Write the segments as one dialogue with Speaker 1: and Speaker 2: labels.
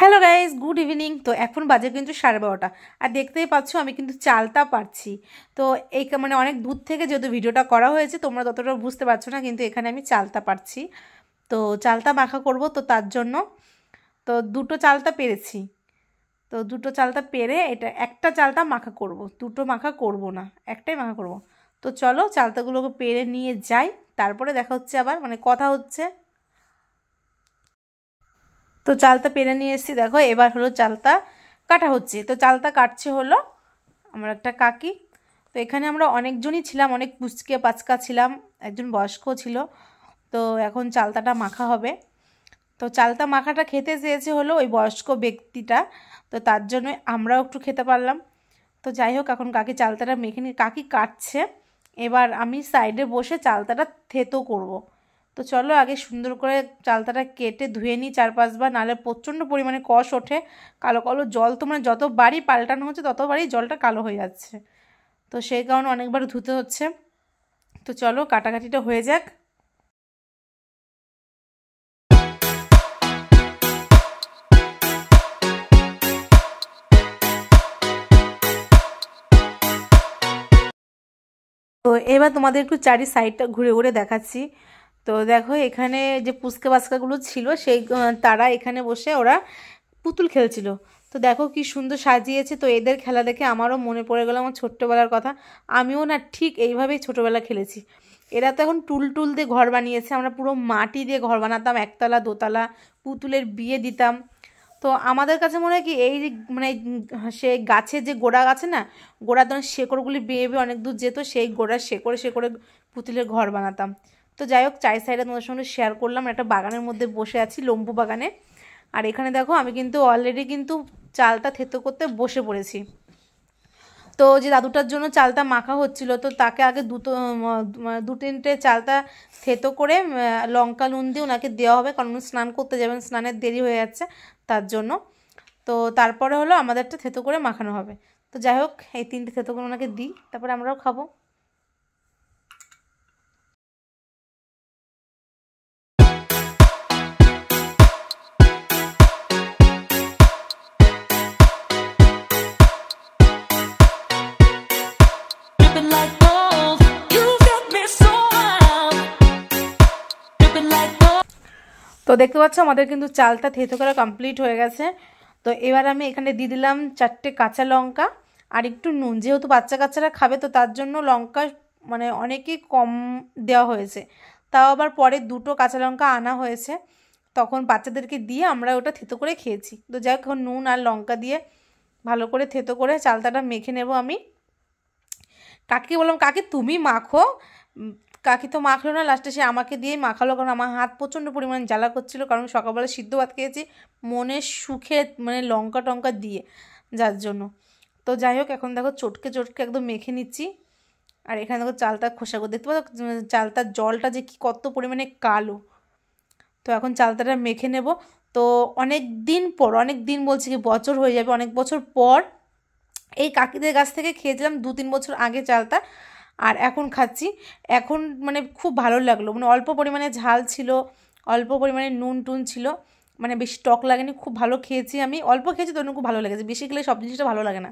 Speaker 1: Hello guys, good evening. তো এখন বাজে কিন্তু 12:30 আর দেখতেই পাচ্ছ আমি কিন্তু চালটা পারছি। তো এই মানে অনেক দূর থেকে যেহেতু ভিডিওটা করা হয়েছে তোমরা ততটা বুঝতে পারছো না, কিন্তু এখানে আমি চালটা পারছি। তো চালটা মাখা করব, তো তার জন্য তো দুটো চালটা পেরেছি। তো দুটো চালটা পেরে এটা একটা চালটা মাখা করব, দুটো মাখা করব না, একটাই মাখা করব। তো চলো চালতাগুলোকে পেরে নিয়ে যাই, তারপরে দেখা হচ্ছে, আবার মানে কথা হচ্ছে। তো চালটা পেরে নিয়ে এসেছি, দেখো এবার হলো চালটা কাটা হচ্ছে। তো চালটা কাটছে হলো আমার একটা কাকি। তো এখানে আমরা অনেকজনই ছিলাম, অনেক পুচকে পাচকা ছিলাম, একজন বয়স্ক ছিল। তো এখন চালতাটা মাখা হবে। তো চালতা মাখাটা খেতে চেয়েছে হলো ওই বয়স্ক ব্যক্তিটা, তো তার জন্য আমরাও একটু খেতে পারলাম। তো যাই হোক, এখন কাকি চালতাটা মেখে নিয়ে কাকি কাটছে, এবার আমি সাইডে বসে চালতাটা থেতো করব। তো চলো আগে সুন্দর করে চালতাটা কেটে ধুয়ে নিই 4-5 বার, নাহলে প্রচণ্ড পরিমাণে কষ ওঠে, কালো কালো জল। তো মানে যতবারই পাল্টানো হচ্ছে ততবারই জলটা কালো হয়ে যাচ্ছে, তো সেই কারণে অনেকবার ধুতে হচ্ছে। তো চলো কাটাকাটিটা হয়ে যাক। তো এবার তোমাদের একটু চারি সাইডটা ঘুরে ঘুরে দেখাচ্ছি। তো দেখো এখানে যে পুচকে বাচ্চাগুলো ছিল সেই তারা এখানে বসে ওরা পুতুল খেলছিল। তো দেখো কি সুন্দর সাজিয়েছে। তো এদের খেলা দেখে আমারও মনে পড়ে গেল আমার ছোট্টবেলার কথা। আমিও না ঠিক এইভাবেই ছোটোবেলা খেলেছি। এরা তো এখন টুল টুল দিয়ে ঘর বানিয়েছে, আমরা পুরো মাটি দিয়ে ঘর বানাতাম, একতলা দোতলা, পুতুলের বিয়ে দিতাম। তো আমাদের কাছে মনে হয় কি এই মানে সে গাছের যে গোড়া আছে না, গোড়ার ধরনের শেকড়গুলি বেয়ে বেয়ে অনেক দূর যেত, সেই গোড়ার শেকড়ে শেকড়ে পুতুলের ঘর বানাতাম। তো যাই হোক, চাই সাইডে তোমাদের সঙ্গে শেয়ার করলাম, একটা বাগানের মধ্যে বসে আছি, লম্বু বাগানে। আর এখানে দেখো আমি কিন্তু অলরেডি কিন্তু চালটা থেতো করতে বসে পড়েছি। তো যে দাদুটার জন্য চালটা মাখা হচ্ছিল, তো তাকে আগে দু তিনটে চালটা থেতো করে লঙ্কা নুন দিয়ে ওনাকে দেওয়া হবে, কারণ উনি স্নান করতে যাবেন, স্নানের দেরি হয়ে যাচ্ছে তার জন্য। তো তারপরে হলো আমাদেরটা থেতো করে মাখানো হবে। তো যাই হোক, এই তিনটে থেতো করে ওনাকে দিই, তারপরে আমরাও খাবো। তো দেখতে পাচ্ছ আমাদের কিন্তু চালটা থেতো করা কমপ্লিট হয়ে গেছে। তো এবার আমি এখানে দিয়ে দিলাম 4টে কাঁচা লঙ্কা আর একটু নুন, যেহেতু বাচ্চা কাচ্চারা খাবে তো তার জন্য লঙ্কা মানে অনেকই কম দেওয়া হয়েছে। তাও আবার পরে 2টো কাঁচা লঙ্কা আনা হয়েছে, তখন বাচ্চাদেরকে দিয়ে আমরা ওটা থেতো করে খেয়েছি। তো যাই হোক, এখন নুন আর লঙ্কা দিয়ে ভালো করে থেতো করে চালতাটা মেখে নেব আমি। কাকিকে বললাম, কাকি তুমি মাখো। কাকি তো মাখলো না, লাস্টে সে আমাকে দিয়েই মাখালো, কারণ আমার হাত প্রচণ্ড পরিমাণে জ্বালা করছিলো, কারণ সকালবেলা সিদ্ধ ভাত খেয়েছি মনের সুখে, মানে লঙ্কা টঙ্কা দিয়ে, যার জন্য। তো যাই হোক, এখন দেখো চটকে চটকে একদম মেখে নিচ্ছি। আর এখানে দেখো চালটা খোসা করে দেখতে পাচ্ছ, চালটার জলটা যে কি কত পরিমাণে কালো। তো এখন চালতাটা মেখে নেব। তো অনেক দিন পর, অনেক দিন বলছি কি বছর হয়ে যাবে, অনেক বছর পর এই কাকিদের গাছ থেকে খেয়েছিলাম 2-3 বছর আগে চালটা, আর এখন খাচ্ছি। এখন মানে খুব ভালো লাগলো, মানে অল্প পরিমাণে ঝাল ছিল, অল্প পরিমাণে নুন টুন ছিল, মানে বেশি টক লাগেনি, খুব ভালো খেয়েছি। আমি অল্প খেয়েছি তো খুব ভালো লেগেছে, বেশি খেলে সব জিনিসটা ভালো লাগে না।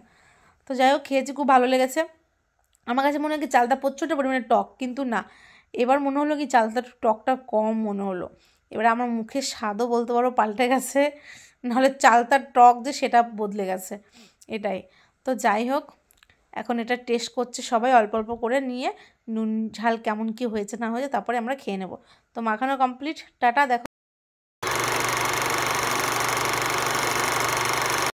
Speaker 1: তো যাই হোক, খেয়েছি, খুব ভালো লেগেছে। আমার কাছে মনে হয় কি চালটা প্রচণ্ড পরিমাণে টক, কিন্তু না, এবার মনে হলো কি চালটা টকটা কম মনে হলো। এবার আমার মুখের স্বাদও বলতে পারো পাল্টে গেছে, নাহলে চালটার টক যে সেটা বদলে গেছে, এটাই। তো যাই হোক, এখন এটা টেস্ট করছে সবাই অল্প অল্প করে নিয়ে, নুন ঝাল কেমন কি হয়েছে না হয়েছে, তারপরে আমরা খেয়ে নেব। তো মাখানো কমপ্লিট, টাটা। দেখো।